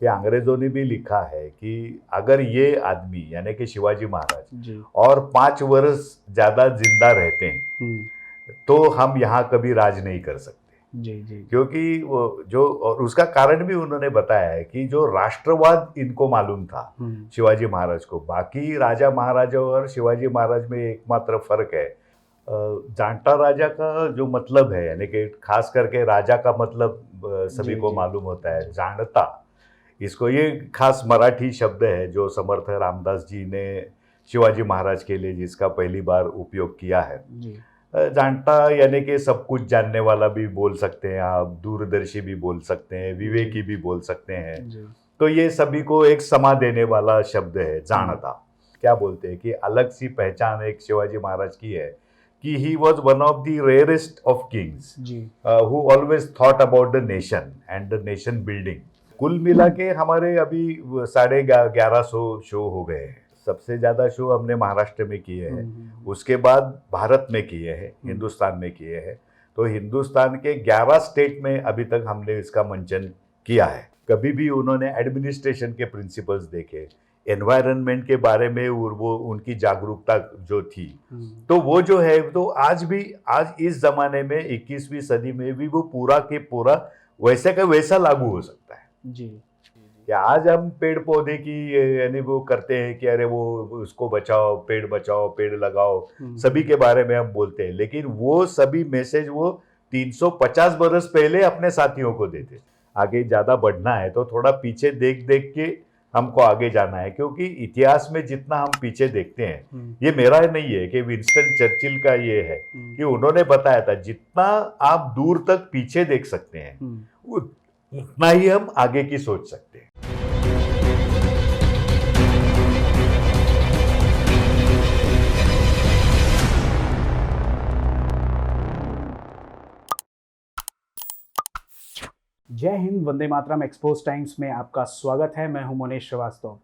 कि अंग्रेजों ने भी लिखा है कि अगर ये आदमी यानी कि शिवाजी महाराज जी। और 5 वर्ष ज्यादा जिंदा रहते हैं तो हम यहाँ कभी राज नहीं कर सकते। जी जी जी। क्योंकि वो जो और उसका कारण भी उन्होंने बताया है कि जो राष्ट्रवाद इनको मालूम था शिवाजी महाराज को। बाकी राजा महाराजा और शिवाजी महाराज में एकमात्र फर्क है, जांटा राजा का जो मतलब है यानी कि खास करके राजा का मतलब सभी जी को जी मालूम होता है जी। जानता। इसको ये खास मराठी शब्द है जो समर्थ रामदास जी ने शिवाजी महाराज के लिए जिसका पहली बार उपयोग किया है। जी जानता यानी कि सब कुछ जानने वाला भी बोल सकते हैं आप, दूरदर्शी भी बोल सकते हैं, विवेकी भी बोल सकते हैं। जी। तो ये सभी को एक समा देने वाला शब्द है जानता। क्या बोलते हैं कि अलग सी पहचान एक शिवाजी महाराज की है कि he was one of the rarest of kings जी who always thought about the nation and the nation building. कुल मिला के हमारे अभी 1150 शो हो गए हैं। सबसे ज्यादा शो हमने महाराष्ट्र में किए हैं, उसके बाद भारत में किए हैं, हिंदुस्तान में किए हैं। तो हिंदुस्तान के 11 स्टेट में अभी तक हमने इसका मंचन किया है। कभी भी उन्होंने एडमिनिस्ट्रेशन के प्रिंसिपल्स देखे, एनवायरनमेंट के बारे में वो उनकी जागरूकता जो थी, तो वो जो है तो आज भी, आज इस जमाने में 21वीं सदी में भी वो पूरा के पूरा वैसे का वैसा लागू हो सकता है। जी। कि आज हम पेड़ पौधे की यानी वो करते हैं कि अरे वो उसको बचाओ, पेड़ लगाओ, सभी के बारे में हम बोलते हैं, लेकिन वो सभी मैसेज वो 350 बरस पहले अपने साथियों को देते। आगे ज्यादा बढ़ना है तो थोड़ा पीछे देख देख के हमको आगे जाना है, क्योंकि इतिहास में जितना हम पीछे देखते हैं, ये मेरा नहीं है कि विंस्टन चर्चिल का ये है कि उन्होंने बताया था जितना आप दूर तक पीछे देख सकते हैं उतना ही हम आगे की सोच सकते हैं। जय हिंद, वंदे मातरम एक्सपोज टाइम्स में आपका स्वागत है। मैं हूं मोनेश श्रीवास्तव।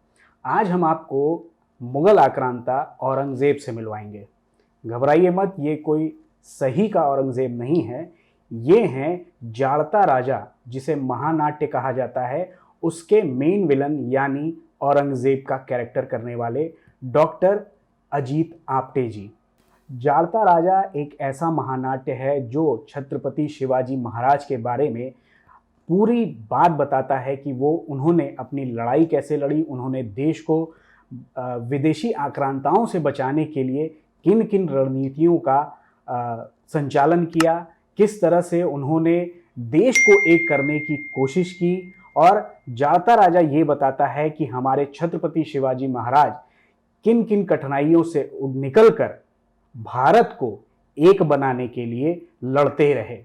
आज हम आपको मुगल आक्रांता औरंगजेब से मिलवाएंगे। घबराइए मत, ये कोई सही का औरंगजेब नहीं है। ये हैं जाड़ता राजा, जिसे महानाट्य कहा जाता है, उसके मेन विलन यानी औरंगजेब का कैरेक्टर करने वाले डॉक्टर अजीत आप्टे जी। जाड़ता राजा एक ऐसा महानाट्य है जो छत्रपति शिवाजी महाराज के बारे में पूरी बात बताता है कि वो उन्होंने अपनी लड़ाई कैसे लड़ी, उन्होंने देश को विदेशी आक्रांताओं से बचाने के लिए किन किन रणनीतियों का संचालन किया, किस तरह से उन्होंने देश को एक करने की कोशिश की। और जाड़ता राजा ये बताता है कि हमारे छत्रपति शिवाजी महाराज किन किन कठिनाइयों से निकलकर भारत को एक बनाने के लिए लड़ते रहे।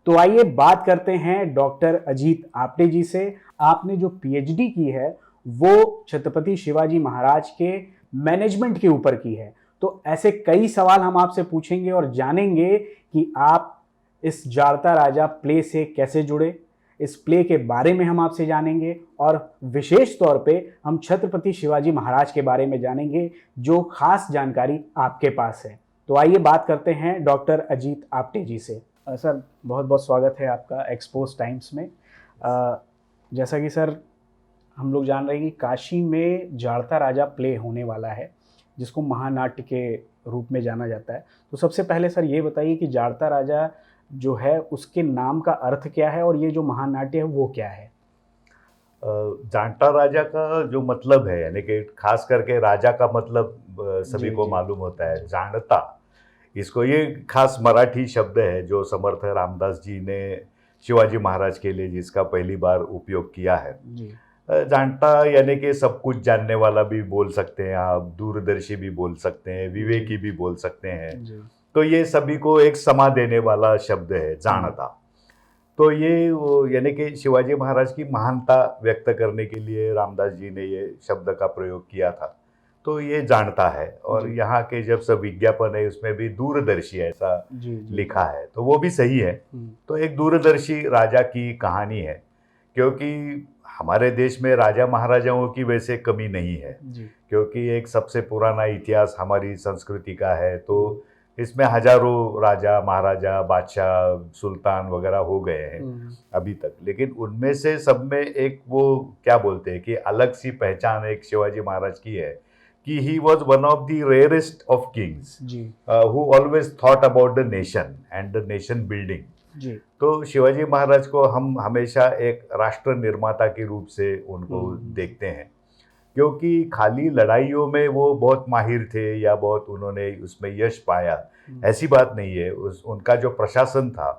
तो आइए बात करते हैं डॉक्टर अजीत आप्टे जी से। आपने जो पीएचडी की है वो छत्रपति शिवाजी महाराज के मैनेजमेंट के ऊपर की है, तो ऐसे कई सवाल हम आपसे पूछेंगे और जानेंगे कि आप इस जाड़ता राजा प्ले से कैसे जुड़े। इस प्ले के बारे में हम आपसे जानेंगे और विशेष तौर पे हम छत्रपति शिवाजी महाराज के बारे में जानेंगे, जो खास जानकारी आपके पास है। तो आइए बात करते हैं डॉक्टर अजीत आप्टे जी से। सर, बहुत बहुत स्वागत है आपका एक्सपोज टाइम्स में। जैसा कि सर हम लोग जान रहे हैं कि काशी में जाड़ता राजा प्ले होने वाला है, जिसको महानाट्य के रूप में जाना जाता है। तो सबसे पहले सर ये बताइए कि जाड़ता राजा जो है उसके नाम का अर्थ क्या है और ये जो महानाट्य है वो क्या है? जांटा राजा का जो मतलब है यानी कि खास करके राजा का मतलब सभी को मालूम होता है जानता। इसको ये खास मराठी शब्द है जो समर्थ रामदास जी ने शिवाजी महाराज के लिए जिसका पहली बार उपयोग किया है। जानता यानी कि सब कुछ जानने वाला भी बोल सकते हैं आप, दूरदर्शी भी बोल सकते हैं, विवेकी भी बोल सकते हैं। तो ये सभी को एक समा देने वाला शब्द है जानता। तो ये यानी कि शिवाजी महाराज की महानता व्यक्त करने के लिए रामदास जी ने ये शब्द का प्रयोग किया था, तो ये जानता है। और यहाँ के जब सब विज्ञापन है उसमें भी दूरदर्शी ऐसा लिखा है, तो वो भी सही है। तो एक दूरदर्शी राजा की कहानी है, क्योंकि हमारे देश में राजा महाराजाओं की वैसे कमी नहीं है, क्योंकि एक सबसे पुराना इतिहास हमारी संस्कृति का है। तो इसमें हजारों राजा महाराजा बादशाह सुल्तान वगैरह हो गए हैं अभी तक, लेकिन उनमें से सब में एक वो क्या बोलते हैं कि अलग सी पहचान एक शिवाजी महाराज की है कि he was one of the rarest of kings who always thought about the nation and the nation building. जी। तो शिवाजी महाराज को हम हमेशा एक राष्ट्र निर्माता के रूप से उनको देखते हैं, क्योंकि खाली लड़ाइयों में वो बहुत माहिर थे या बहुत उन्होंने उसमें यश पाया, ऐसी बात नहीं है। उनका जो प्रशासन था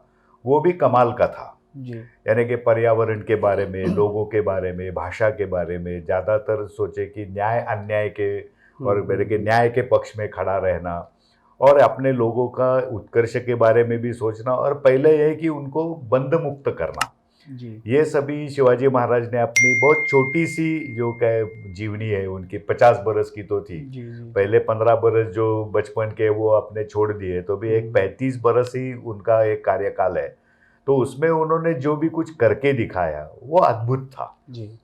वो भी कमाल का था। यानी कि पर्यावरण के बारे में, लोगों के बारे में, भाषा के बारे में ज़्यादातर सोचे कि न्याय अन्याय के और मेरे के न्याय के पक्ष में खड़ा रहना और अपने लोगों का उत्कर्ष के बारे में भी सोचना, और पहले यह कि उनको बंद मुक्त करना। ये सभी शिवाजी महाराज ने अपनी बहुत छोटी सी जो जीवनी है उनकी 50 बरस की तो थी, पहले 15 बरस जो बचपन के वो अपने छोड़ दिए, तो भी एक 35 बरस ही उनका एक कार्यकाल है। तो उसमें उन्होंने जो भी कुछ करके दिखाया वो अद्भुत था।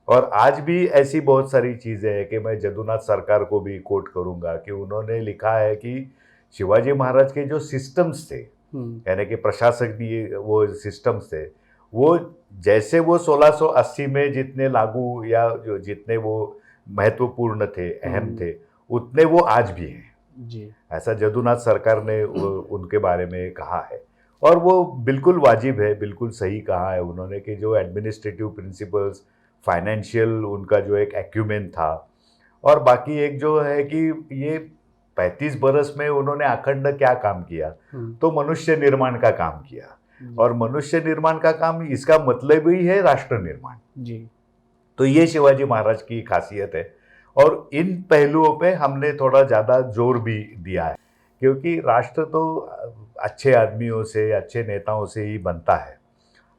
और आज भी ऐसी बहुत सारी चीज़ें हैं कि मैं जदुनाथ सरकार को भी कोट करूँगा कि उन्होंने लिखा है कि शिवाजी महाराज के जो सिस्टम्स थे, यानी कि प्रशासकीय वो सिस्टम्स थे, वो जैसे वो 1680 में जितने लागू या जो जितने वो महत्वपूर्ण थे, अहम थे, उतने वो आज भी हैं। ऐसा जदुनाथ सरकार ने उनके बारे में कहा है, और वो बिल्कुल वाजिब है, बिल्कुल सही कहा है उन्होंने कि जो एडमिनिस्ट्रेटिव प्रिंसिपल्स, फाइनेंशियल उनका जो एक एक्यूमेन था, और बाकी एक जो है कि ये 35 बरस में उन्होंने अखंड क्या काम किया, तो मनुष्य निर्माण का काम किया। और मनुष्य निर्माण का काम, इसका मतलब ही है राष्ट्र निर्माण। तो ये शिवाजी महाराज की खासियत है, और इन पहलुओं पे हमने थोड़ा ज़्यादा जोर भी दिया है, क्योंकि राष्ट्र तो अच्छे आदमियों से, अच्छे नेताओं से ही बनता है।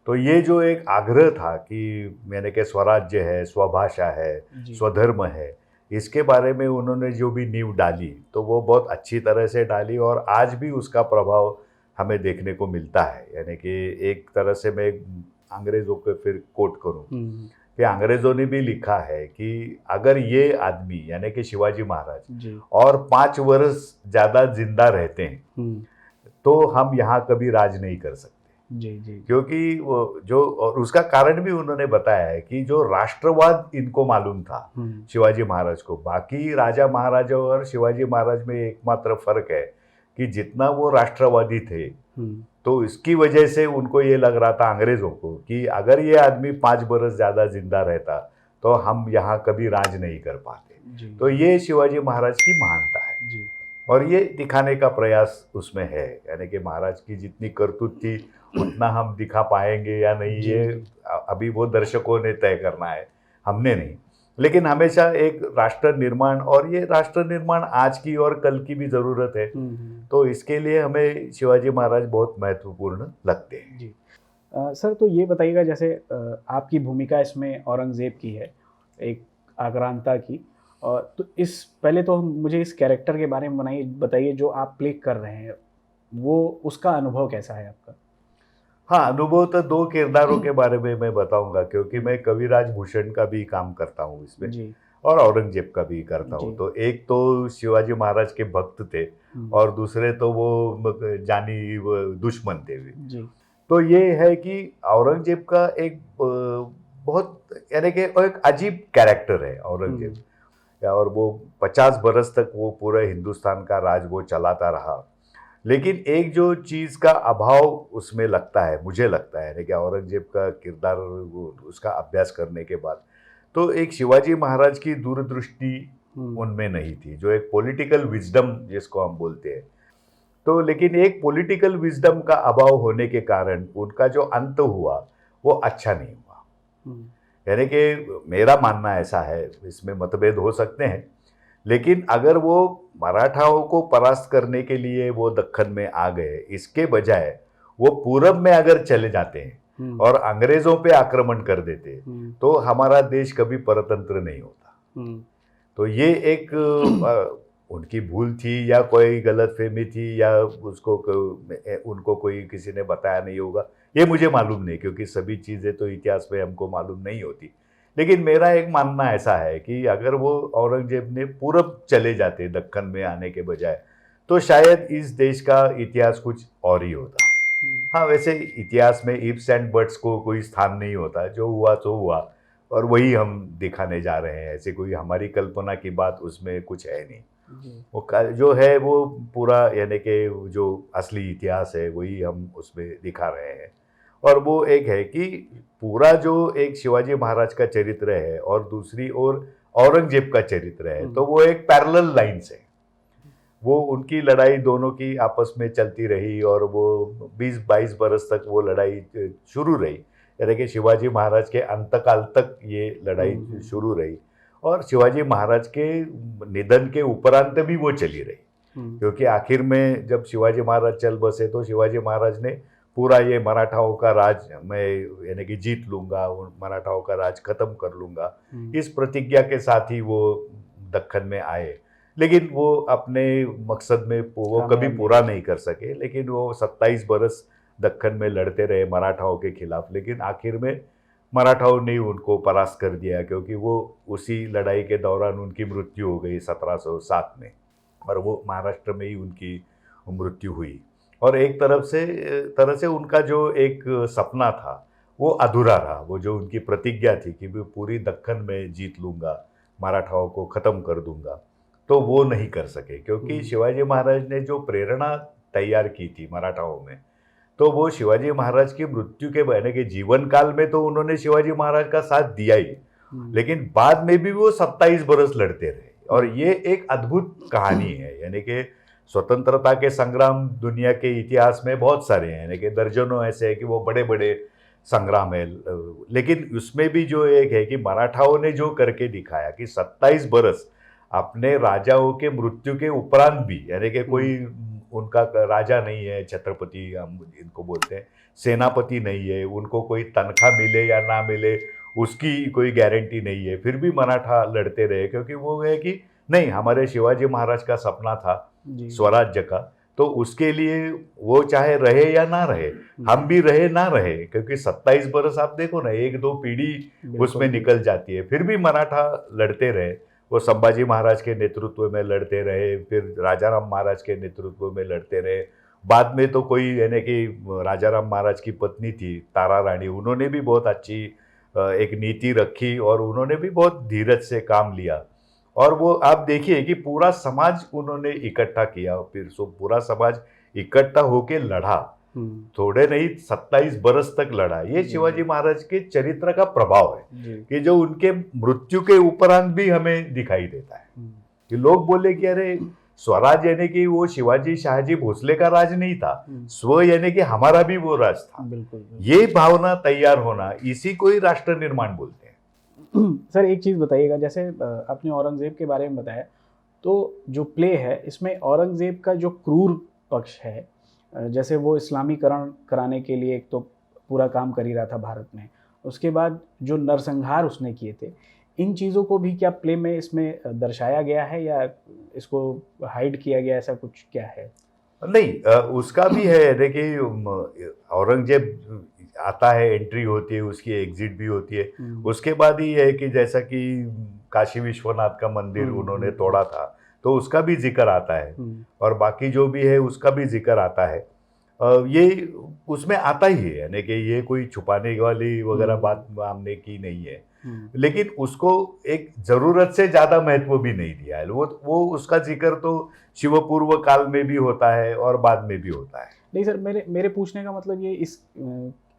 तो ये जो एक आग्रह था कि मैंने कि स्वराज्य है, स्वभाषा है, स्वधर्म है, इसके बारे में उन्होंने जो भी नींव डाली तो वो बहुत अच्छी तरह से डाली, और आज भी उसका प्रभाव हमें देखने को मिलता है। यानी कि एक तरह से मैं अंग्रेज़ों को फिर कोट करूं कि अंग्रेज़ों ने भी लिखा है कि अगर ये आदमी यानी कि शिवाजी महाराज और 5 वर्ष ज़्यादा जिंदा रहते हैं तो हम यहाँ कभी राज नहीं कर सकते। क्योंकि वो जो, और उसका कारण भी उन्होंने बताया है कि जो राष्ट्रवाद इनको मालूम था शिवाजी महाराज को, बाकी राजा महाराजा और शिवाजी महाराज में एकमात्र फर्क है कि जितना वो राष्ट्रवादी थे, तो इसकी वजह से उनको ये लग रहा था अंग्रेज़ों को कि अगर ये आदमी 5 बरस ज़्यादा जिंदा रहता तो हम यहाँ कभी राज नहीं कर पाते। तो ये शिवाजी महाराज की महानता है, और ये दिखाने का प्रयास उसमें है। यानी कि महाराज की जितनी करतूत थी उतना हम दिखा पाएंगे या नहीं, ये अभी वो दर्शकों ने तय करना है, हमने नहीं। लेकिन हमेशा एक राष्ट्र निर्माण, और ये राष्ट्र निर्माण आज की और कल की भी ज़रूरत है, तो इसके लिए हमें शिवाजी महाराज बहुत महत्वपूर्ण लगते हैं। सर, तो ये बताइएगा, जैसे आपकी भूमिका इसमें औरंगज़ेब की है, एक आक्रांता की, तो इस पहले तो मुझे इस कैरेक्टर के बारे में बताइए जो आप प्ले कर रहे हैं, वो उसका अनुभव कैसा है आपका? हाँ, अनुभव तो 2 किरदारों के बारे में मैं बताऊंगा, क्योंकि मैं कविराज भूषण का भी काम करता हूँ इसमें और औरंगजेब का भी करता हूँ। तो एक तो शिवाजी महाराज के भक्त थे और दूसरे तो वो जानी दुश्मन थे भी। तो ये है कि औरंगजेब का एक बहुत यानी कि एक अजीब कैरेक्टर है औरंगजेब, और वो 50 बरस तक वो पूरे हिंदुस्तान का राज वो चलाता रहा। लेकिन एक जो चीज़ का अभाव उसमें लगता है, मुझे लगता है कि औरंगजेब का किरदार उसका अभ्यास करने के बाद, तो एक शिवाजी महाराज की दूरदृष्टि उनमें नहीं थी, जो एक पॉलिटिकल विजडम जिसको हम बोलते हैं। तो लेकिन एक पॉलिटिकल विजडम का अभाव होने के कारण उनका जो अंत हुआ वो अच्छा नहीं हुआ। यानी कि मेरा मानना ऐसा है, इसमें मतभेद हो सकते हैं, लेकिन अगर वो मराठाओं को परास्त करने के लिए वो दक्कन में आ गए, इसके बजाय वो पूरब में अगर चले जाते हैं और अंग्रेजों पे आक्रमण कर देते तो हमारा देश कभी परतंत्र नहीं होता। तो ये एक उनकी भूल थी या कोई गलतफहमी थी या उसको उनको कोई किसी ने बताया नहीं होगा, ये मुझे मालूम नहीं, क्योंकि सभी चीज़ें तो इतिहास में हमको मालूम नहीं होती। लेकिन मेरा एक मानना ऐसा है कि अगर वो औरंगजेब ने पूरब चले जाते दक्कन में आने के बजाय, तो शायद इस देश का इतिहास कुछ और ही होता। हाँ, वैसे इतिहास में इफ्स एंड बट्स को कोई स्थान नहीं होता, जो हुआ सो हुआ और वही हम दिखाने जा रहे हैं। ऐसे कोई हमारी कल्पना की बात उसमें कुछ है नहीं। वो जो है वो पूरा यानी कि जो असली इतिहास है वही हम उसमें दिखा रहे हैं। और वो एक है कि पूरा जो एक शिवाजी महाराज का चरित्र है और दूसरी ओर औरंगजेब का चरित्र है, तो वो एक पैरेलल लाइन्स है। वो उनकी लड़ाई दोनों की आपस में चलती रही और वो 20-22 बरस तक वो लड़ाई शुरू रही, यानी कि शिवाजी महाराज के अंतकाल तक ये लड़ाई शुरू रही और शिवाजी महाराज के निधन के उपरांत भी वो चली रही। क्योंकि आखिर में जब शिवाजी महाराज चल बसे तो शिवाजी महाराज ने पूरा ये मराठाओं का राज मैं यानी कि जीत लूंगा, मराठाओं का राज खत्म कर लूंगा, इस प्रतिज्ञा के साथ ही वो दक्कन में आए। लेकिन वो अपने मकसद में वो कभी पूरा नहीं कर सके। लेकिन वो 27 बरस दक्कन में लड़ते रहे मराठाओं के खिलाफ, लेकिन आखिर में मराठाओं ने उनको परास्त कर दिया, क्योंकि वो उसी लड़ाई के दौरान उनकी मृत्यु हो गई 1707 में और वो महाराष्ट्र में ही उनकी मृत्यु हुई। और एक तरह से उनका जो एक सपना था वो अधूरा रहा। वो जो उनकी प्रतिज्ञा थी कि मैं पूरी दक्कन में जीत लूँगा, मराठाओं को ख़त्म कर दूंगा, तो वो नहीं कर सके। क्योंकि शिवाजी महाराज ने जो प्रेरणा तैयार की थी मराठाओं में, तो वो शिवाजी महाराज की मृत्यु के यानी कि जीवन काल में तो उन्होंने शिवाजी महाराज का साथ दिया ही, लेकिन बाद में भी वो 27 बरस लड़ते रहे। और ये एक अद्भुत कहानी है। यानी कि स्वतंत्रता के संग्राम दुनिया के इतिहास में बहुत सारे हैं, यानी कि दर्जनों ऐसे हैं कि वो बड़े बड़े संग्राम है, लेकिन उसमें भी जो एक है कि मराठाओं ने जो करके दिखाया कि 27 बरस अपने राजाओं के मृत्यु के उपरांत भी, यानी कि कोई उनका राजा नहीं है, छत्रपति हम इनको बोलते हैं, सेनापति नहीं है, उनको कोई तनख्वाह मिले या ना मिले उसकी कोई गारंटी नहीं है, फिर भी मराठा लड़ते रहे। क्योंकि वो है कि नहीं, हमारे शिवाजी महाराज का सपना था स्वराज्य का, तो उसके लिए वो चाहे रहे या ना रहे, हम भी रहे ना रहे, क्योंकि 27 बरस आप देखो ना, 1-2 पीढ़ी उसमें निकल जाती है, फिर भी मराठा लड़ते रहे। वो संभाजी महाराज के नेतृत्व में लड़ते रहे, फिर राजाराम महाराज के नेतृत्व में लड़ते रहे। बाद में तो कोई यानी कि राजाराम महाराज की पत्नी थी तारा रानी, उन्होंने भी बहुत अच्छी एक नीति रखी और उन्होंने भी बहुत धीरज से काम लिया। और वो आप देखिए कि पूरा समाज उन्होंने इकट्ठा किया, फिर पूरा समाज इकट्ठा होके लड़ा, थोड़े नहीं 27 बरस तक लड़ा। ये शिवाजी महाराज के चरित्र का प्रभाव है कि जो उनके मृत्यु के उपरांत भी हमें दिखाई देता है। कि लोग बोले कि अरे स्वराज यानी कि वो शिवाजी शाहजी भोसले का राज नहीं था, स्व यानी कि हमारा भी वो राज था। ये भावना तैयार होना, इसी को ही राष्ट्र निर्माण बोलते हैं। सर एक चीज़ बताइएगा, जैसे आपने औरंगजेब के बारे में बताया, तो जो प्ले है इसमें औरंगजेब का जो क्रूर पक्ष है, जैसे वो इस्लामीकरण कराने के लिए एक तो पूरा काम कर ही रहा था भारत में, उसके बाद जो नरसंहार उसने किए थे, इन चीज़ों को भी क्या प्ले में इसमें दर्शाया गया है या इसको हाइड किया गया, ऐसा कुछ क्या है? नहीं, उसका भी है। देखिए औरंगजेब आता है, एंट्री होती है, उसकी एग्जिट भी होती है। उसके बाद ही है कि जैसा कि काशी विश्वनाथ का मंदिर उन्होंने तोड़ा था, तो उसका भी जिक्र आता है और बाकी जो भी है उसका भी जिक्र आता है। ये उसमें आता ही है, यानी कि ये कोई छुपाने वाली वगैरह बात हमने की नहीं है। लेकिन उसको एक जरूरत से ज्यादा महत्व भी नहीं दिया है। वो उसका जिक्र तो शिवपूर्व काल में भी होता है और बाद में भी होता है। नहीं सर, मेरे पूछने का मतलब ये, इस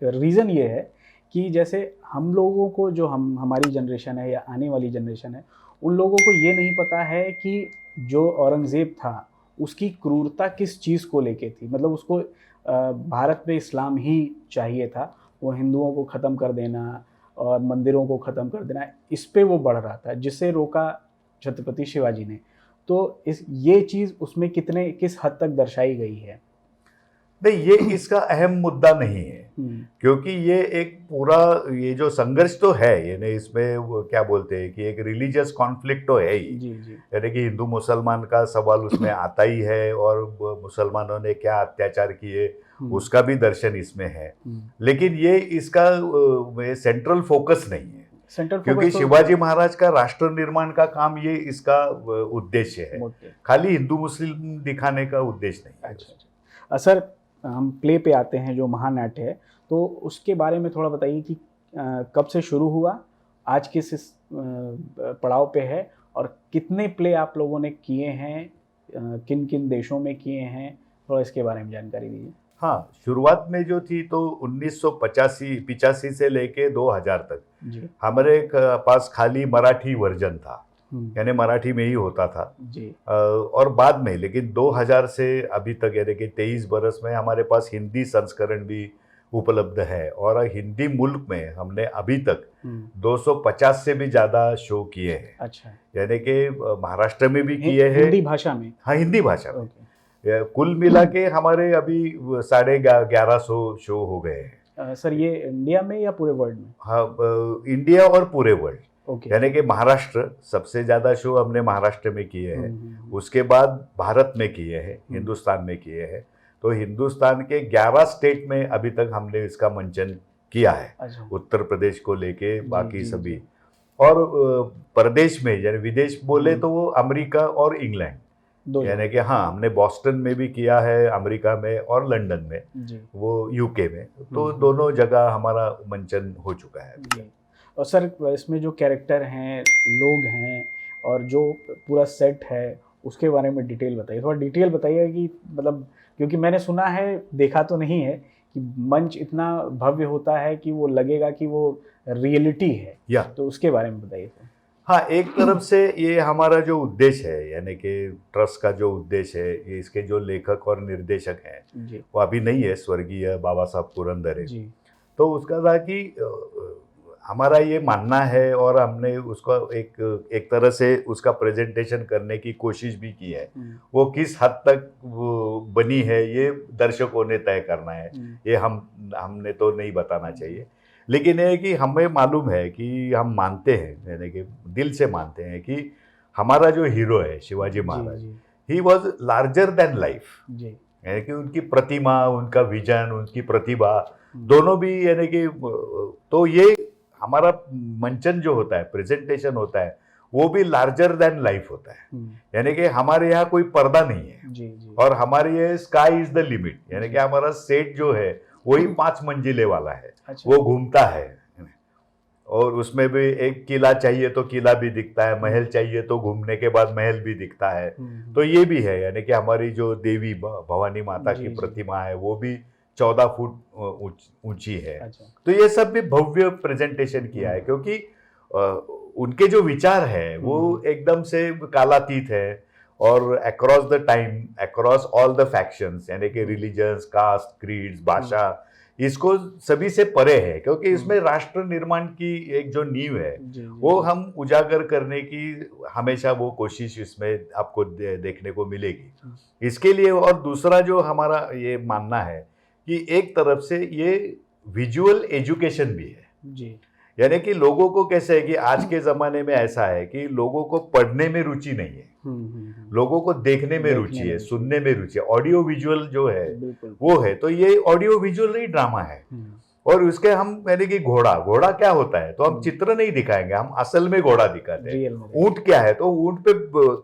रीज़न ये है कि जैसे हम लोगों को, जो हमारी जनरेशन है या आने वाली जनरेशन है, उन लोगों को ये नहीं पता है कि जो औरंगज़ेब था उसकी क्रूरता किस चीज़ को लेके थी। मतलब उसको भारत में इस्लाम ही चाहिए था, वो हिंदुओं को ख़त्म कर देना और मंदिरों को ख़त्म कर देना, इस पे वो बढ़ रहा था, जिससे रोका छत्रपति शिवाजी ने। तो ये चीज़ उसमें किस हद तक दर्शाई गई है? नहीं, ये इसका अहम मुद्दा नहीं है, क्योंकि ये एक पूरा ये जो संघर्ष तो है, यानी इसमें वो क्या बोलते हैं कि एक रिलीजियस कॉन्फ्लिक्ट तो है ही, यानी कि हिंदू मुसलमान का सवाल उसमें आता ही है और मुसलमानों ने क्या अत्याचार किए उसका भी दर्शन इसमें है। लेकिन ये इसका सेंट्रल फोकस नहीं है। सेंट्रल क्योंकि फोकस तो शिवाजी महाराज का राष्ट्र निर्माण का काम ये इसका उद्देश्य है, मोटे। खाली हिंदू मुस्लिम दिखाने का उद्देश्य नहीं है। अच्छा अच्छा। सर हम प्ले पे आते हैं, जो महानाट्य है, तो उसके बारे में थोड़ा बताइए कि कब से शुरू हुआ, आज किस पड़ाव पे है, और कितने प्ले आप लोगों ने किए हैं, किन किन देशों में किए हैं, थोड़ा इसके बारे में जानकारी दीजिए। हाँ, शुरुआत में जो थी तो 1985 से लेके 2000 तक जी हमारे पास खाली मराठी वर्जन था, यानी मराठी में ही होता था। जी और बाद में लेकिन 2000 से अभी तक यानी कि 23 बरस में हमारे पास हिंदी संस्करण भी उपलब्ध है, और हिंदी मुल्क में हमने अभी तक 250 से भी ज़्यादा शो किए हैं। अच्छा, यानी कि महाराष्ट्र में भी किए हैं, हिंदी भाषा में। हाँ हिंदी भाषा में। ओके। कुल मिला के हमारे अभी 1150 शो हो गए हैं। सर ये इंडिया में या पूरे वर्ल्ड में? हाँ, इंडिया और पूरे वर्ल्ड। ओके। यानी कि महाराष्ट्र सबसे ज़्यादा शो हमने महाराष्ट्र में किए हैं, उसके बाद भारत में किए हैं, हिंदुस्तान में किए हैं। तो हिंदुस्तान के 11 स्टेट में अभी तक हमने इसका मंचन किया है। अच्छा। उत्तर प्रदेश को लेके बाकी जी, सभी। जी। और प्रदेश में यानी विदेश बोले तो वो अमेरिका और इंग्लैंड, दो यानी कि हाँ हमने बॉस्टन में भी किया है, अमेरिका में, और लंदन में, जी वो यूके में। तो दोनों जगह हमारा मंचन हो चुका है। जी। और सर इसमें जो कैरेक्टर हैं, लोग हैं, और जो पूरा सेट है, उसके बारे में डिटेल बताइए, थोड़ा डिटेल बताइए कि मतलब, क्योंकि मैंने सुना है, देखा तो नहीं है, कि मंच इतना भव्य होता है कि वो लगेगा कि वो रियलिटी है, या तो उसके बारे में बताइए सर। हाँ, एक तरफ से ये हमारा जो उद्देश्य है, यानी कि ट्रस्ट का जो उद्देश्य है, ये इसके जो लेखक और निर्देशक हैं जी वो अभी नहीं है, स्वर्गीय बाबा साहब पुरंदरे जी। तो उसका था कि हमारा ये मानना है, और हमने उसका एक तरह से उसका प्रेजेंटेशन करने की कोशिश भी की है। वो किस हद तक वो बनी है ये दर्शकों ने तय करना है, ये हमने तो नहीं बताना चाहिए। लेकिन ये है कि हमें मालूम है कि हम मानते हैं, यानी कि दिल से मानते हैं कि हमारा जो हीरो है Shivaji Maharaj, he was larger than life. यानी कि उनकी प्रतिमा, उनका विजन, उनकी प्रतिभा दोनों भी, यानी कि तो ये हमारा मंचन जो होता है, प्रेजेंटेशन होता है, वो भी लार्जर देन लाइफ होता है। यानी कि हमारे यहाँ कोई पर्दा नहीं है, जी जी। और हमारे ये स्काई इज द लिमिट, यानी कि हमारा सेट जो है वही 5 मंजिले वाला है। अच्छा। वो घूमता है, और उसमें भी एक किला चाहिए तो किला भी दिखता है, महल चाहिए तो घूमने के बाद महल भी दिखता है। तो ये भी है, यानी कि हमारी जो देवी भवानी माता की प्रतिमा है वो भी 14 फुट ऊंची है। अच्छा। तो ये सब भी भव्य प्रेजेंटेशन किया है, क्योंकि उनके जो विचार है वो एकदम से कालातीत है, और across the time, across all the factions, यानी कि रिलीजन्स, कास्ट, क्रीड्स, भाषा, इसको सभी से परे है, क्योंकि इसमें राष्ट्र निर्माण की एक जो नींव है वो हम उजागर करने की हमेशा वो कोशिश इसमें आपको देखने को मिलेगी। इसके लिए, और दूसरा जो हमारा ये मानना है कि एक तरफ से ये विजुअल एजुकेशन भी है जी। यानी कि लोगों को कैसे है कि आज के ज़माने में ऐसा है कि लोगों को पढ़ने में रुचि नहीं है, लोगों को देखने में रुचि है, सुनने में रुचि है, ऑडियो विजुअल जो है वो है। तो ये ऑडियो विजुअल नहीं ड्रामा है, और उसके हम यानी कि घोड़ा क्या होता है, तो हम चित्र नहीं दिखाएंगे, हम असल में घोड़ा दिखाते हैं। ऊंट क्या है, तो ऊंट पे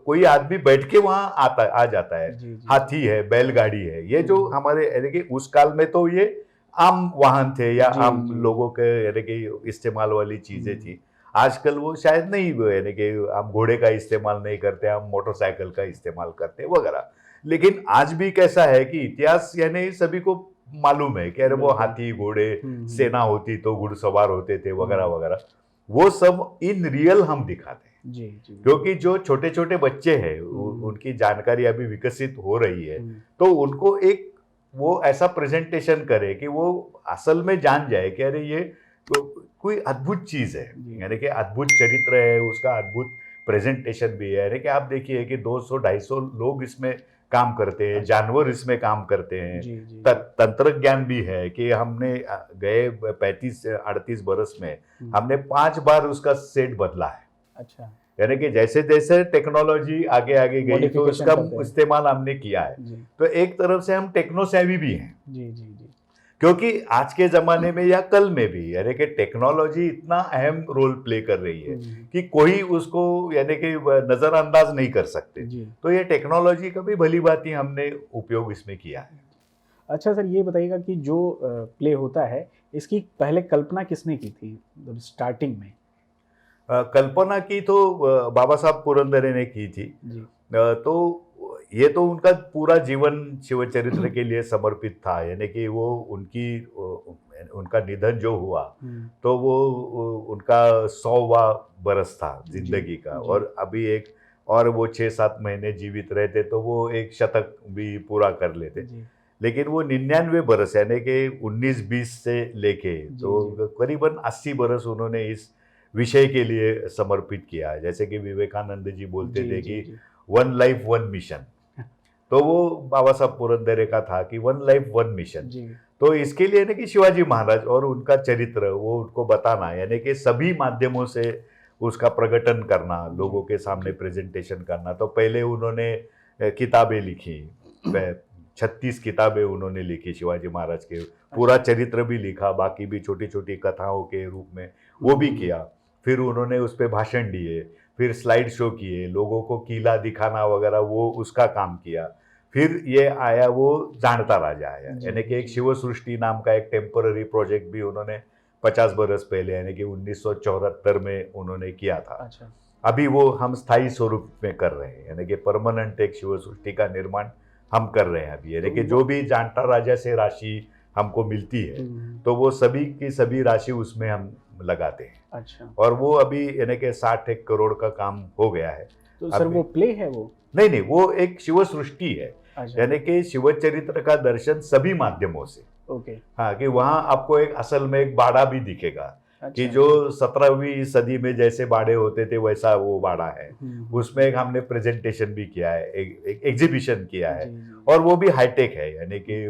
कोई आदमी बैठ के वहां आ जाता है, हाथी है, बैलगाड़ी है, ये जो हमारे यानी कि उस काल में तो ये आम वाहन थे या आम लोगों के यानी कि इस्तेमाल वाली चीजें थी। आजकल वो शायद नहीं, यानी कि हम घोड़े का इस्तेमाल नहीं करते, हम मोटरसाइकिल का इस्तेमाल करते वगैरह। लेकिन आज भी कैसा है कि इतिहास यानी सभी को मालूम है कि अरे वो हाथी, घोड़े, सेना होती तो घुड़सवार होते थे वगैरह वगैरह, वो सब इन रियल हम दिखाते हैं। जी। क्योंकि जो छोटे छोटे बच्चे हैं उनकी जानकारी अभी विकसित हो रही है, तो उनको एक वो ऐसा प्रेजेंटेशन करे कि वो असल में जान जाए कि अरे ये तो कोई अद्भुत चीज है, यानी कि अद्भुत चरित्र है, उसका अद्भुत प्रेजेंटेशन भी है। यानी कि आप देखिए कि 200-250 लोग इसमें काम करते हैं, जानवर इसमें काम करते हैं, तंत्र ज्ञान भी है कि हमने गए 35-38 बरस में हमने 5 बार उसका सेट बदला है। अच्छा। यानी कि जैसे जैसे टेक्नोलॉजी आगे आगे गई तो उसका इस्तेमाल हमने किया है। तो एक तरफ से हम टेक्नो सेवी भी हैं। जी। क्योंकि आज के जमाने में या कल में भी यानी कि टेक्नोलॉजी इतना अहम रोल प्ले कर रही है कि कोई उसको यानी कि नजरअंदाज नहीं कर सकते। जी। तो ये टेक्नोलॉजी का भी भली भांति हमने उपयोग इसमें किया है। अच्छा सर, ये बताइएगा कि जो प्ले होता है इसकी पहले कल्पना किसने की थी, मतलब स्टार्टिंग में? कल्पना की तो बाबा साहब पुरंदरे ने की थी। जी। तो ये तो उनका पूरा जीवन शिवचरित्र के लिए समर्पित था, यानी कि वो उनका निधन जो हुआ तो वो उनका 100वां बरस था जिंदगी का, जी। और अभी एक और वो 6-7 महीने जीवित रहते तो वो एक शतक भी पूरा कर लेते। जी। लेकिन वो 99 बरस यानी कि 19-20 से लेके तो करीबन 80 बरस उन्होंने इस विषय के लिए समर्पित किया है। जैसे कि विवेकानंद जी बोलते थे कि वन लाइफ वन मिशन, तो वो बाबा साहब पुरंदरे का था कि वन लाइफ वन मिशन। तो इसके लिए ना कि शिवाजी महाराज और उनका चरित्र वो उनको बताना, यानी कि सभी माध्यमों से उसका प्रकटन करना, लोगों के सामने प्रेजेंटेशन करना। तो पहले उन्होंने किताबें लिखी, 36 किताबें उन्होंने लिखी शिवाजी महाराज के, पूरा चरित्र भी लिखा, बाकी भी छोटी छोटी कथाओं के रूप में वो भी किया। फिर उन्होंने उस पर भाषण दिए, फिर स्लाइड शो किए, लोगों को किला दिखाना वगैरह वो उसका काम किया। फिर ये आया वो जानता राजा आया, यानी कि एक शिव सृष्टि नाम का एक टेम्पररी प्रोजेक्ट भी उन्होंने 50 बरस पहले यानी कि 1974 में उन्होंने किया था। अच्छा। अभी वो हम स्थायी स्वरूप में कर रहे हैं, यानी कि परमानेंट एक शिव सृष्टि का निर्माण हम कर रहे हैं अभी। यानी कि जो भी जानता राजा से राशि हमको मिलती है तो वो सभी की सभी राशि उसमें हम लगाते हैं। अच्छा। और वो अभी यानी कि 60 करोड़ का काम हो गया है। तो सर वो प्ले है वो? नहीं, वो एक शिव सृष्टि है। अच्छा। यानी कि शिव चरित्र का दर्शन सभी माध्यमों से। ओके। हाँ, कि वहाँ आपको एक असल में एक बाड़ा भी दिखेगा। अच्छा। कि जो 17वीं सदी में जैसे बाड़े होते थे वैसा वो बाड़ा है। उसमें एक हमने प्रेजेंटेशन भी किया है, एक एग्जीबिशन किया है। और वो भी हाईटेक है, यानी कि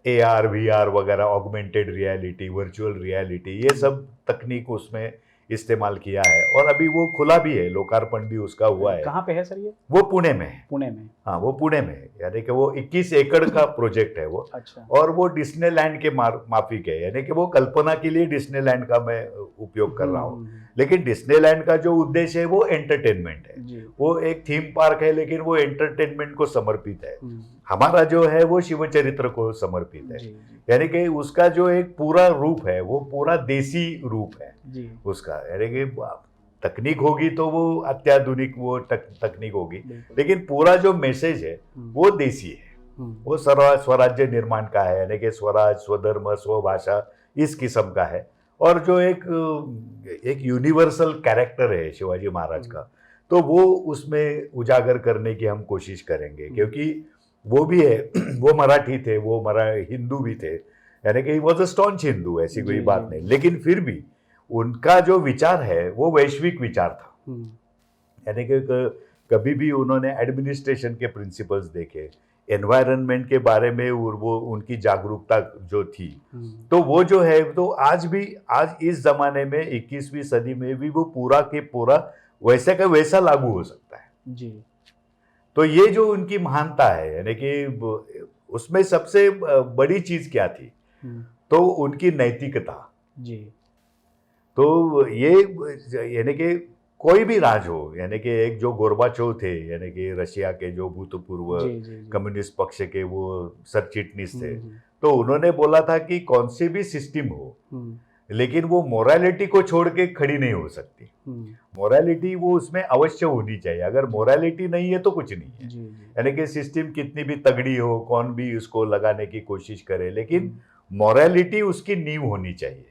AR VR वगैरह, ऑगमेंटेड रियलिटी, वर्चुअल रियलिटी, ये सब तकनीक उसमें इस्तेमाल किया है। और अभी वो खुला भी है, लोकार्पण भी उसका हुआ है। कहाँ पे है सर ये? वो पुणे में है। पुणे में? हाँ, वो पुणे में है, यानी कि वो 21 एकड़ का प्रोजेक्ट है वो। अच्छा। और वो डिस्नीलैंड के माफिक है, यानी कि वो कल्पना के लिए डिस्नीलैंड का मैं उपयोग कर रहा हूँ। लेकिन डिस्नीलैंड का जो उद्देश्य है वो एंटरटेनमेंट है। वो एक थीम पार्क है, लेकिन वो एंटरटेनमेंट को समर्पित है। हमारा जो है वो शिव चरित्र को समर्पित है। यानी कि उसका जो एक पूरा रूप है वो पूरा देसी रूप है उसका। यानी कि तकनीक होगी तो वो अत्याधुनिक वो तकनीक होगी, लेकिन पूरा जो मैसेज है वो देसी है। वो स्वराज्य निर्माण का है, यानी कि स्वराज, स्वधर्म, स्वभाषा, इस किस्म का है। और जो एक यूनिवर्सल कैरेक्टर है शिवाजी महाराज का, तो वो उसमें उजागर करने की हम कोशिश करेंगे। क्योंकि वो भी है, वो मराठी थे, वो हिंदू भी थे, यानी कि वॉज अ स्टॉन्च हिंदू, ऐसी कोई बात नहीं। लेकिन फिर भी उनका जो विचार है वो वैश्विक विचार था। यानी कि कभी भी उन्होंने एडमिनिस्ट्रेशन के प्रिंसिपल्स देखे, एनवायरनमेंट के बारे में वो उनकी जागरूकता जो थी, तो वो जो है तो आज इस जमाने में 21वीं सदी में भी वो पूरा के पूरा वैसे का वैसा लागू हो सकता है जी। तो ये जो उनकी महानता है, यानी कि उसमें सबसे बड़ी चीज क्या थी, तो उनकी नैतिकता जी। तो ये यानी कि कोई भी राज हो, यानी कि एक जो गोर्बाचोव थे, यानी कि रशिया के जो भूतपूर्व कम्युनिस्ट पक्ष के वो सरचिटनीस थे, तो उन्होंने बोला था कि कौन सी भी सिस्टम हो लेकिन वो मोरालिटी को छोड़ के खड़ी नहीं हो सकती। मोरालिटी वो उसमें अवश्य होनी चाहिए, अगर मोरालिटी नहीं है तो कुछ नहीं है। यानी कि सिस्टम कितनी भी तगड़ी हो, कौन भी उसको लगाने की कोशिश करे, लेकिन मोरालिटी उसकी नींव होनी चाहिए।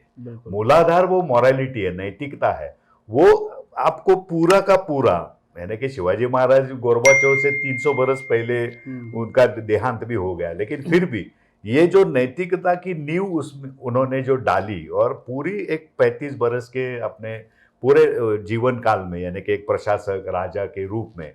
मूलाधार वो मोरालिटी है, नैतिकता है। वो आपको पूरा का पूरा, यानी कि शिवाजी महाराज गोर्बाचोव से 300 बरस पहले उनका देहांत भी हो गया, लेकिन फिर भी ये जो नैतिकता की नींव उसमें उन्होंने जो डाली, और पूरी एक 35 बरस के अपने पूरे जीवन काल में, यानी कि एक प्रशासक राजा के रूप में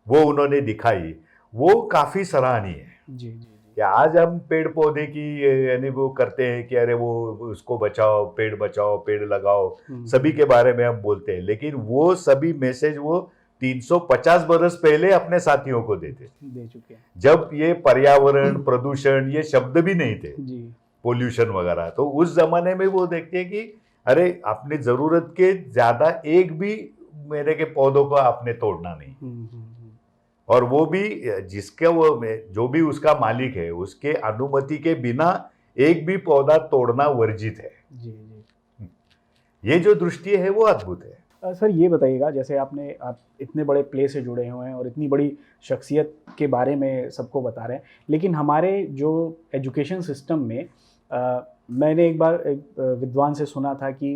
वो उन्होंने दिखाई, वो काफी सराहनीय है। जी जी। या आज हम पेड़ पौधे की यानी वो करते हैं कि अरे वो उसको बचाओ, पेड़ बचाओ, पेड़ लगाओ, सभी के बारे में हम बोलते हैं, लेकिन वो सभी मैसेज वो 350 बरस पहले अपने साथियों को दे चुके हैं, जब ये पर्यावरण प्रदूषण ये शब्द भी नहीं थे जी। पोल्यूशन वगैरह। तो उस जमाने में वो देखते हैं कि अरे अपनी जरूरत के ज्यादा एक भी मेरे के पौधों को आपने तोड़ना नहीं, और वो भी जिसका वो जो भी उसका मालिक है उसके अनुमति के बिना एक भी पौधा तोड़ना वर्जित है। जी जी। ये जो दृष्टि है वो अद्भुत है। सर ये बताइएगा, जैसे आप इतने बड़े प्ले से जुड़े हुए हैं और इतनी बड़ी शख्सियत के बारे में सबको बता रहे हैं, लेकिन हमारे जो एजुकेशन सिस्टम में मैंने एक बार एक विद्वान से सुना था कि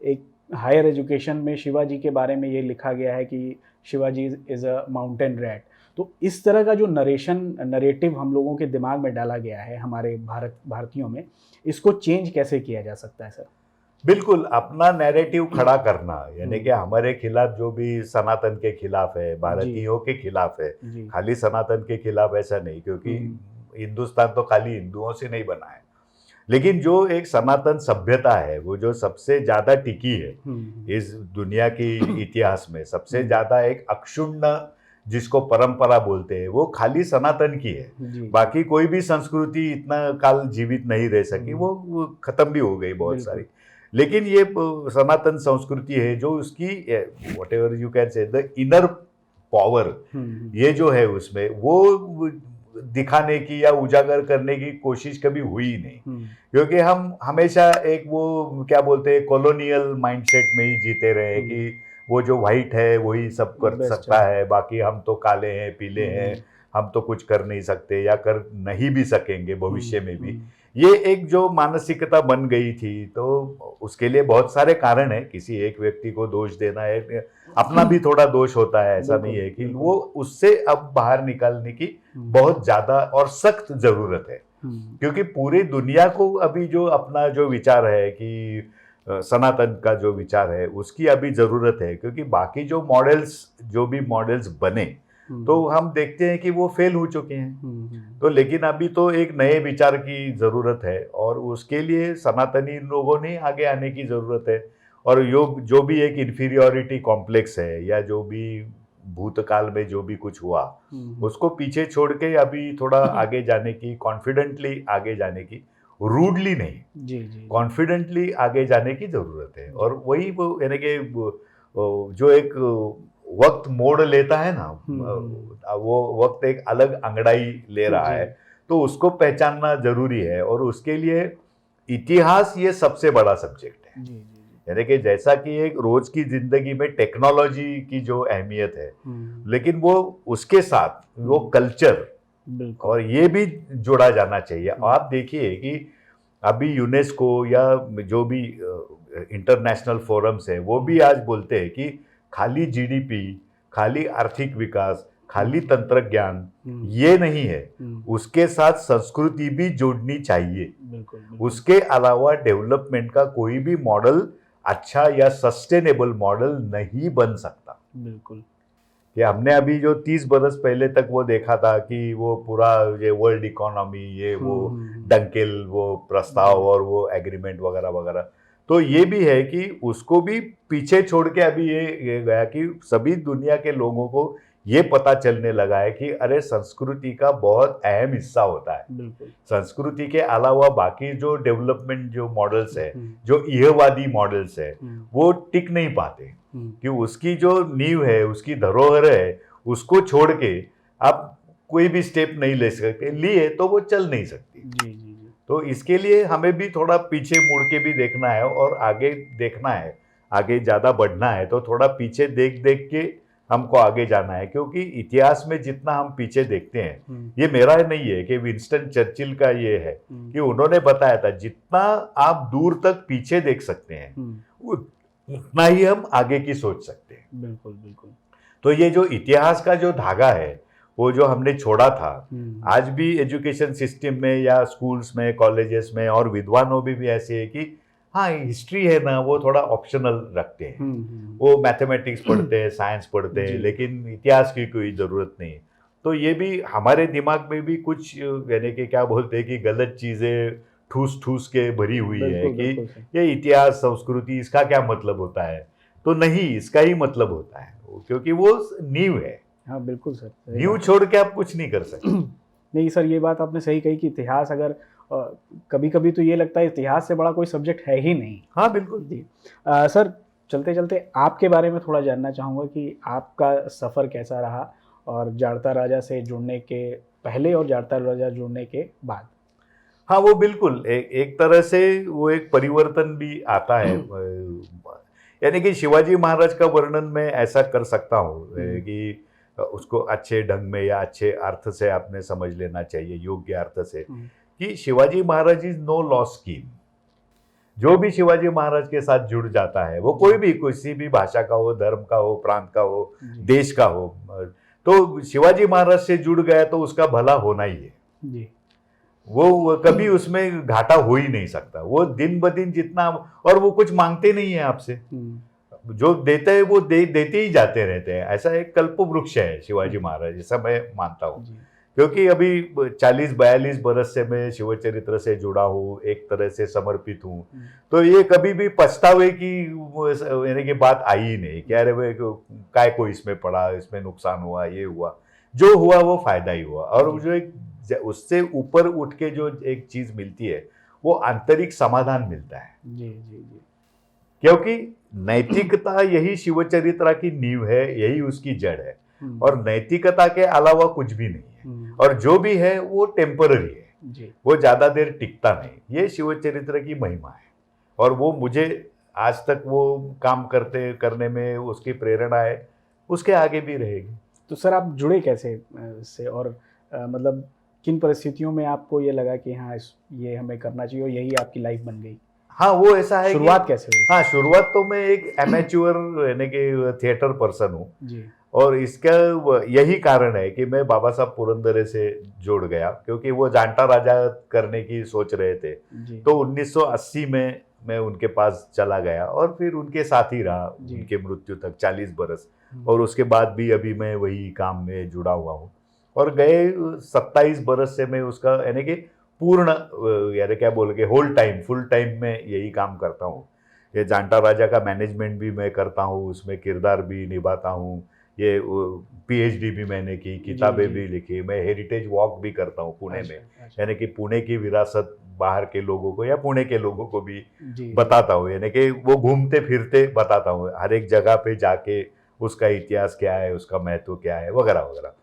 एक हायर एजुकेशन में शिवाजी के बारे में ये लिखा गया है कि Shivaji is a mountain rat. तो इस तरह का जो नरेटिव हम लोगों के दिमाग में डाला गया है हमारे भारतीयों में, इसको चेंज कैसे किया जा सकता है सर? बिल्कुल अपना नैरेटिव खड़ा करना, यानी कि हमारे खिलाफ जो भी सनातन के खिलाफ है, भारतीयों के खिलाफ है, खाली सनातन के खिलाफ ऐसा नहीं, क्योंकि हिंदुस्तान तो खाली हिंदुओं से नहीं बना है, लेकिन जो एक सनातन सभ्यता है वो जो सबसे ज्यादा टिकी है इस दुनिया की इतिहास में, सबसे ज्यादा एक अक्षुण्ण जिसको परंपरा बोलते हैं, वो खाली सनातन की है। बाकी कोई भी संस्कृति इतना काल जीवित नहीं रह सकी, वो खत्म भी हो गई बहुत सारी। लेकिन ये सनातन संस्कृति है जो उसकी what ever you can say the inner power, ये जो है उसमें वो दिखाने की या उजागर करने की कोशिश कभी हुई ही नहीं, क्योंकि हम हमेशा एक वो क्या बोलते हैं कॉलोनियल माइंडसेट में ही जीते रहे कि वो जो व्हाइट है वही सब कर सकता है, बाकी हम तो काले हैं पीले हैं, हम तो कुछ कर नहीं सकते या कर नहीं भी सकेंगे भविष्य में भी। ये एक जो मानसिकता बन गई थी, तो उसके लिए बहुत सारे कारण है, किसी एक व्यक्ति को दोष देना है, अपना भी थोड़ा दोष होता है, ऐसा नहीं है कि वो उससे अब बाहर निकालने की बहुत ज्यादा और सख्त जरूरत है, क्योंकि पूरी दुनिया को अभी जो अपना जो विचार है कि सनातन का जो विचार है उसकी अभी जरूरत है, क्योंकि बाकी जो भी मॉडल्स बने तो हम देखते हैं कि वो फेल हो चुके हैं। तो लेकिन अभी तो एक नए विचार की जरूरत है, और उसके लिए सनातनी लोगों ने आगे आने की जरूरत है। और जो भी एक इन्फीरियोरिटी कॉम्प्लेक्स है या जो भी भूतकाल में जो भी कुछ हुआ उसको पीछे छोड़ के अभी थोड़ा आगे जाने की, कॉन्फिडेंटली आगे जाने की, रूडली नहीं, कॉन्फिडेंटली आगे जाने की जरूरत है। और वही वो यानी कि जो एक वक्त मोड़ लेता है ना, वो वक्त एक अलग अंगड़ाई ले रहा है, तो उसको पहचानना जरूरी है। और उसके लिए इतिहास ये सबसे बड़ा सब्जेक्ट है। यानी कि जैसा कि एक रोज की जिंदगी में टेक्नोलॉजी की जो अहमियत है, लेकिन वो उसके साथ वो कल्चर और ये भी जोड़ा जाना चाहिए। आप देखिए कि अभी यूनेस्को या जो भी इंटरनेशनल फोरम्स है वो भी आज बोलते हैं कि खाली जीडीपी, खाली आर्थिक विकास, खाली तंत्रज्ञान ये नहीं है, उसके साथ संस्कृति भी जोड़नी चाहिए। उसके अलावा डेवलपमेंट का कोई भी मॉडल अच्छा या सस्टेनेबल मॉडल नहीं बन सकता। बिल्कुल कि हमने अभी जो 30 बरस पहले तक वो देखा था कि वो पूरा ये वर्ल्ड इकोनॉमी, ये वो डंकेल वो प्रस्ताव और वो एग्रीमेंट वगैरह वगैरह, तो ये भी है कि उसको भी पीछे छोड़ के अभी ये गया कि सभी दुनिया के लोगों को ये पता चलने लगा है कि अरे संस्कृति का बहुत अहम हिस्सा होता है। संस्कृति के अलावा बाकी जो डेवलपमेंट जो मॉडल्स है, जो इहवादी मॉडल्स है, वो टिक नहीं पाते, कि उसकी जो नींव है, उसकी धरोहर है, उसको छोड़ के आप कोई भी स्टेप नहीं ले सकते, लिए तो वो चल नहीं सकती। तो इसके लिए हमें भी थोड़ा पीछे मुड़ के भी देखना है और आगे देखना है, आगे ज़्यादा बढ़ना है तो थोड़ा पीछे देख देख के हमको आगे जाना है। क्योंकि इतिहास में जितना हम पीछे देखते हैं, ये मेरा नहीं है कि विंस्टन चर्चिल का ये है कि उन्होंने बताया था जितना आप दूर तक पीछे देख सकते हैं उतना ही हम आगे की सोच सकते हैं। बिल्कुल बिल्कुल। तो ये जो इतिहास का जो धागा है वो जो हमने छोड़ा था, आज भी एजुकेशन सिस्टम में या स्कूल्स में, कॉलेजेस में और विद्वानों में भी ऐसे है कि हाँ हिस्ट्री है ना वो थोड़ा ऑप्शनल रखते हैं, वो मैथमेटिक्स पढ़ते हैं, साइंस पढ़ते हैं, लेकिन इतिहास की कोई ज़रूरत नहीं। तो ये भी हमारे दिमाग में भी कुछ यानी कि क्या बोलते हैं कि गलत चीज़ें ठूस ठूस के भरी हुई है कि ये इतिहास संस्कृति इसका क्या मतलब होता है, तो नहीं, इसका ही मतलब होता है क्योंकि वो नींव है। हाँ बिल्कुल सर, नींव छोड़ के आप कुछ नहीं कर सकते। नहीं सर, ये बात आपने सही कही कि इतिहास अगर कभी कभी तो ये लगता है इतिहास से बड़ा कोई सब्जेक्ट है ही नहीं। हाँ बिल्कुल। जी। सर, चलते चलते आपके बारे में थोड़ा जानना चाहूँगा कि आपका सफ़र कैसा रहा, और जाड़ता राजा से जुड़ने के पहले और जाड़ता राजा जुड़ने के बाद। हाँ वो बिल्कुल एक तरह से वो एक परिवर्तन भी आता है। यानी कि शिवाजी महाराज का वर्णन मैं ऐसा कर सकता हूँ कि उसको अच्छे ढंग में या अच्छे अर्थ से आपने समझ लेना चाहिए, योग्य अर्थ से, कि Shivaji Maharaj is no loss scheme. जो भी शिवाजी महाराज के साथ जुड़ जाता है, वो कोई भी किसी भी भाषा का हो, धर्म का हो, प्रांत का हो, देश का हो, तो शिवाजी महाराज से जुड़ गया तो उसका भला होना ही है जी। वो कभी उसमें घाटा हो ही नहीं सकता। वो दिन ब दिन जितना, और वो कुछ मांगते नहीं है आपसे, जो देते हैं वो देते ही जाते रहते हैं। ऐसा एक कल्प वृक्ष है शिवाजी महाराज, ऐसा मैं मानता हूँ। क्योंकि अभी 40-42 बरस से मैं शिव चरित्र से जुड़ा हूँ, एक तरह से समर्पित हूँ, तो ये कभी भी पछतावे की यानी कि बात आई ही नहीं कि अरे भाई काय को इसमें पड़ा, इसमें नुकसान हुआ, ये हुआ। जो हुआ वो फायदा ही हुआ। और जो एक उससे ऊपर उठ के जो एक चीज मिलती है वो आंतरिक समाधान मिलता है। जी जी जी। क्योंकि नैतिकता यही शिवचरित्रा की नींव है, यही उसकी जड़ है, और नैतिकता के अलावा कुछ भी नहीं है। और जो भी है वो टेम्पररी है जी। वो ज्यादा देर टिकता नहीं। ये शिवचरित्र की महिमा है, और वो मुझे आज तक वो काम करने में उसकी प्रेरणा है, उसके आगे भी रहेगी। तो सर आप जुड़े कैसे इससे, और मतलब किन परिस्थितियों में आपको ये लगा कि हाँ ये हमें करना चाहिए और यही आपकी लाइफ बन गई? हाँ वो ऐसा है। शुरुआत कैसे हुई? हाँ शुरुआत तो मैं एक एमेच्योर यानी कि थिएटर पर्सन हूँ जी। और इसका यही कारण है कि मैं बाबा साहब पुरंदरे से जुड़ गया, क्योंकि वो जांटा राजा करने की सोच रहे थे जी। तो 1980 में मैं उनके पास चला गया और फिर उनके साथ ही रहा उनके मृत्यु तक 40 बरस। और उसके बाद भी अभी मैं वही काम में जुड़ा हुआ हूँ, और गए 27 बरस से मैं उसका यानी कि पूर्ण यानी क्या बोलेंगे होल टाइम फुल टाइम में यही काम करता हूँ। ये जांटा राजा का मैनेजमेंट भी मैं करता हूँ, उसमें किरदार भी निभाता हूँ, ये पीएचडी भी मैंने की, किताबें भी लिखी, मैं हेरिटेज वॉक भी करता हूँ पुणे में, यानी कि पुणे की विरासत बाहर के लोगों को या पुणे के लोगों को भी बताता हूँ, यानी कि वो घूमते फिरते बताता हूँ हर एक जगह पे जाके उसका इतिहास क्या है, उसका महत्व क्या है, वगैरह वगैरह।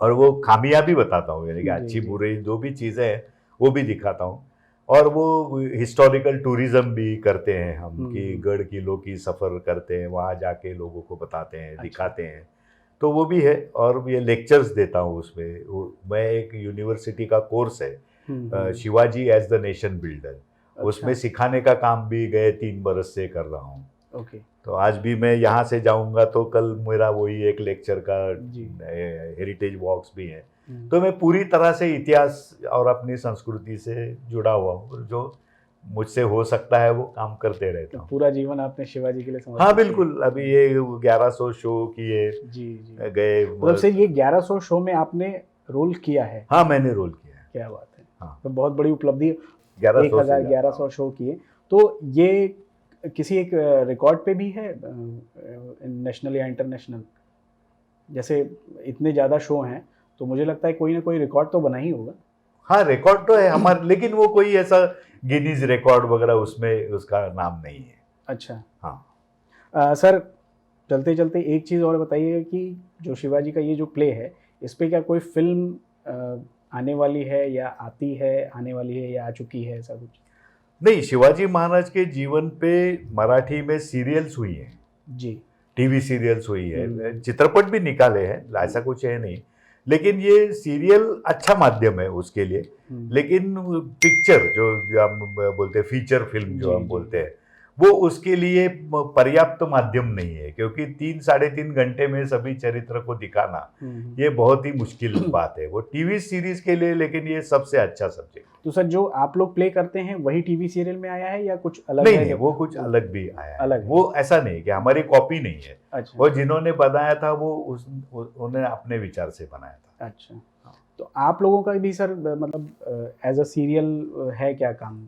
और वो खामियां भी बताता हूँ, यानी कि अच्छी बुरी जो भी चीज़ें हैं वो भी दिखाता हूँ। और वो हिस्टोरिकल टूरिज्म भी करते हैं हम, कि गढ़ किलों की सफ़र करते हैं, वहाँ जाके लोगों को बताते हैं, दिखाते हैं, तो वो भी है। और ये लेक्चर्स देता हूँ उसमें। मैं एक यूनिवर्सिटी का कोर्स है Shivaji as the nation builder, उसमें सिखाने का काम भी गए 3 बरस से कर रहा हूँ। ओके। तो आज भी मैं यहाँ से जाऊँगा तो कल मेरा वही एक लेक्चर का हेरिटेज वॉक्स भी है। तो मैं पूरी तरह से इतिहास और अपनी संस्कृति से जुड़ा हुआ हूँ, जो मुझसे हो सकता है वो काम करते रहता हूँ। पूरा जीवन आपने शिवाजी के लिए समर्पित? हाँ बिल्कुल। अभी ये 1100 शो किए गए, मतलब से ये 1100 शो में आपने रोल किया है? हाँ मैंने रोल किया है। क्या बात है। हाँ। तो बहुत बड़ी उपलब्धि। 1100 शो किए, तो ये किसी एक रिकॉर्ड पे भी है नेशनल या इंटरनेशनल? जैसे इतने ज़्यादा शो हैं तो मुझे लगता है कोई ना कोई रिकॉर्ड तो बना ही होगा। हाँ रिकॉर्ड तो है हमारे, लेकिन वो कोई ऐसा गिनीज रिकॉर्ड वगैरह उसमें उसका नाम नहीं है। अच्छा। हाँ। सर चलते चलते एक चीज़ और बताइए कि जो शिवाजी का ये जो प्ले है, इस पे क्या कोई फिल्म आने वाली है या आती है, आने वाली है या आ चुकी है, ऐसा कुछ? नहीं, शिवाजी महाराज के जीवन पे मराठी में सीरियल्स हुई हैं जी, टीवी सीरियल्स हुई है, चित्रपट भी निकाले हैं, ऐसा कुछ है नहीं, लेकिन ये सीरियल अच्छा माध्यम है उसके लिए। लेकिन पिक्चर जो हम बोलते हैं फीचर फिल्म जो हम बोलते हैं, वो उसके लिए पर्याप्त माध्यम नहीं है, क्योंकि 3-3.5 घंटे में सभी चरित्र को दिखाना ये बहुत ही मुश्किल बात है। वो टीवी सीरीज के लिए, लेकिन ये सबसे अच्छा सब्जेक्ट। तो सर जो आप लोग प्ले करते हैं वही टीवी सीरियल में आया है या कुछ अलग? नहीं, वो कुछ अलग भी आया है। अलग वो ऐसा नहीं कि हमारी कॉपी नहीं है। अच्छा। वो जिन्होंने बनाया था वो उन्होंने अपने विचार से बनाया था। अच्छा। तो आप लोगों का भी सर मतलब एज अ सीरियल है क्या काम?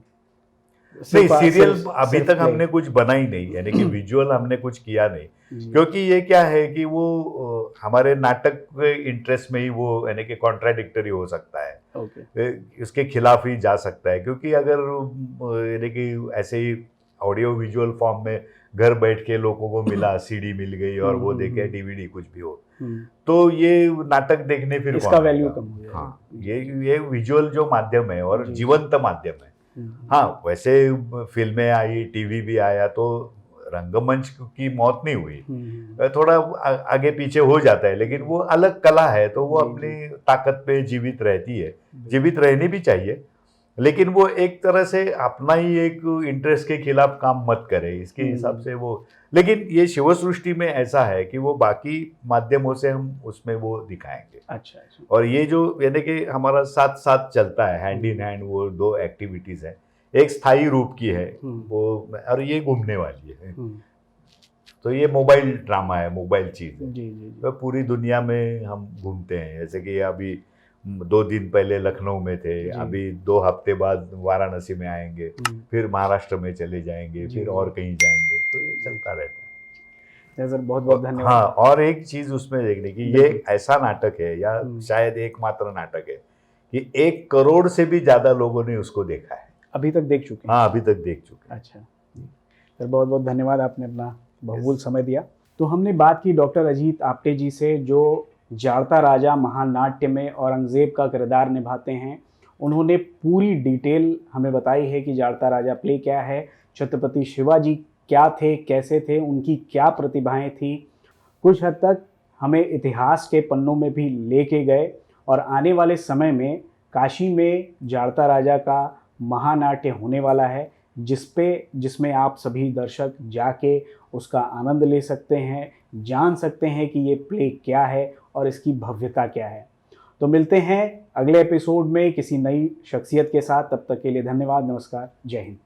नहीं, सीरियल सिर्फ- अभी सिर्फ तक play। हमने कुछ बना ही नहीं, यानी कि विजुअल हमने कुछ किया नहीं, जी। क्योंकि ये क्या है कि वो हमारे नाटक के इंटरेस्ट में ही वो यानी कि कॉन्ट्राडिक्टरी हो सकता है, ओके। उसके खिलाफ ही जा सकता है, क्योंकि अगर यानी कि ऐसे ही ऑडियो विजुअल फॉर्म में घर बैठ के लोगों को मिला, सीडी मिल गई और वो देखे, डीवीडी कुछ भी हो, तो ये नाटक देखने फिर इसका कौन वैल्यू आएगा? कम हो जाएगा। हाँ, ये विजुअल जो माध्यम है और जी। जीवंत माध्यम है। हाँ, वैसे फिल्में आई, टीवी भी आया, तो रंगमंच की मौत नहीं हुई, थोड़ा आगे पीछे हो जाता है, लेकिन वो अलग कला है, तो वो जी, अपनी ताकत पे जीवित रहती है, जीवित रहनी भी चाहिए, लेकिन वो एक तरह से अपना ही एक इंटरेस्ट के खिलाफ काम मत करे, इसके हिसाब से वो। लेकिन ये शिव सृष्टि में ऐसा है कि वो बाकी माध्यमों से हम उसमें वो दिखाएंगे। अच्छा अच्छा। और ये जो यानी कि हमारा साथ साथ चलता है, हैंड इन हैंड, वो दो एक्टिविटीज है, एक स्थायी रूप की है वो, और ये घूमने वाली है। तो ये मोबाइल ड्रामा है, मोबाइल चीज है। जी जी तो पूरी दुनिया में हम घूमते हैं, जैसे कि अभी 2 दिन पहले लखनऊ में थे, अभी 2 हफ्ते बाद वाराणसी में आएंगे, फिर महाराष्ट्र में चले जाएंगे, फिर और कहीं जाएंगे, तो ये चलता रहता है। सर बहुत बहुत धन्यवाद। हाँ, और एक चीज उसमें देखने की, ये ऐसा नाटक है या शायद एकमात्र नाटक है कि 1 करोड़ से भी ज्यादा लोगों ने उसको देखा है, अभी तक देख चुके हैं? हाँ, अभी तक देख चुके हैं। अच्छा सर, बहुत बहुत धन्यवाद, आपने अपना बहुमूल्य समय दिया। तो हमने बात की डॉक्टर अजीत आप्टे जी से, जो जाड़ता राजा महानाट्य में औरंगजेब का किरदार निभाते हैं। उन्होंने पूरी डिटेल हमें बताई है कि जाड़ता राजा प्ले क्या है, छत्रपति शिवाजी क्या थे, कैसे थे, उनकी क्या प्रतिभाएं थी। कुछ हद तक हमें इतिहास के पन्नों में भी लेके गए, और आने वाले समय में काशी में जाड़ता राजा का महानाट्य होने वाला है, जिसमें आप सभी दर्शक जाके उसका आनंद ले सकते हैं, जान सकते हैं कि ये प्ले क्या है और इसकी भव्यता क्या है। तो मिलते हैं अगले एपिसोड में किसी नई शख्सियत के साथ, तब तक के लिए धन्यवाद, नमस्कार, जय हिंद।